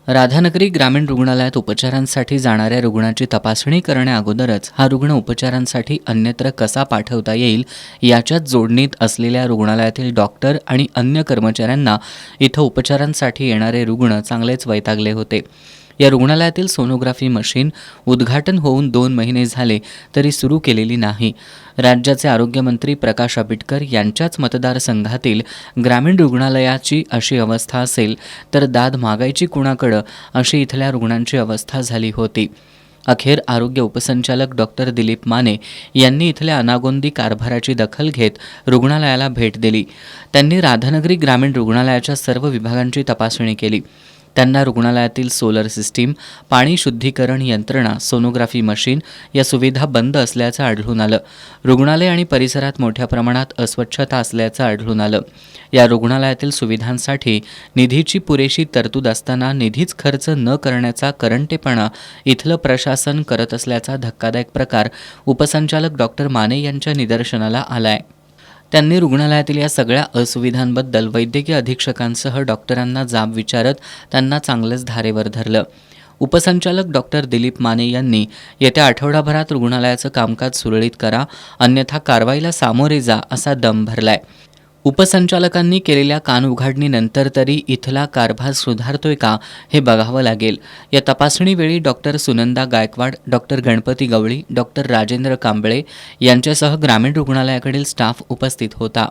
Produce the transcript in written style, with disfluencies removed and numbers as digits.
राधानगरी ग्रामीण रुग्णालयात उपचारांसाठी जाणाऱ्या रुग्णाची तपासणी करण्याअगोदरच हा रुग्ण उपचारांसाठी अन्यत्र कसा पाठवता येईल याच्यात जोडणीत असलेल्या रुग्णालयातील डॉक्टर आणि अन्य कर्मचाऱ्यांना इथं उपचारांसाठी येणारे रुग्ण चांगलेच वैतागले होते. या रुग्णालयातील सोनोग्राफी मशीन उद्घाटन होऊन 2 महिने झाले तरी सुरू केलेली नाही. राज्याचे आरोग्यमंत्री प्रकाश आंबेडकर यांच्याच मतदारसंघातील ग्रामीण रुग्णालयाची अशी अवस्था असेल तर दाद मागायची कुणाकडं अशी इथल्या रुग्णांची अवस्था झाली होती. अखेर आरोग्य उपसंचालक डॉक्टर दिलीप माने यांनी इथल्या अनागोंदी कारभाराची दखल घेत रुग्णालयाला भेट दिली. त्यांनी राधानगरी ग्रामीण रुग्णालयाच्या सर्व विभागांची तपासणी केली. त्यांना रुग्णालयातील सोलर सिस्टीम, पाणी शुद्धीकरण यंत्रणा, सोनोग्राफी मशीन या सुविधा बंद असल्याचं आढळून आलं. रुग्णालय आणि परिसरात मोठ्या प्रमाणात अस्वच्छता असल्याचं आढळून आलं. या रुग्णालयातील सुविधांसाठी निधीची पुरेशी तरतूद असताना निधीच खर्च न करण्याचा करंटेपणा इथलं प्रशासन करत असल्याचा धक्कादायक प्रकार उपसंचालक डॉक्टर माने यांच्या निदर्शनाला आलाय. त्यांनी रुग्णालयातील या सगळ्या असुविधांबद्दल वैद्यकीय अधीक्षकांसह डॉक्टरांना जाब विचारत त्यांना चांगलंच धारेवर धरलं. उपसंचालक डॉक्टर दिलीप माने यांनी येत्या आठवडाभरात रुग्णालयाचं कामकाज सुरळीत करा, अन्यथा कारवाईला सामोरे जा असा दम भरलाय. उपसंचालकांनी केलेल्या कानउघाडणीनंतर तरी इथला कारभार सुधारतोय का हे बघावं लागेल. या तपासणीवेळी डॉक्टर सुनंदा गायकवाड, डॉक्टर गणपती गवळी, डॉक्टर राजेंद्र कांबळे यांच्यासह ग्रामीण रुग्णालयाकडील स्टाफ उपस्थित होता.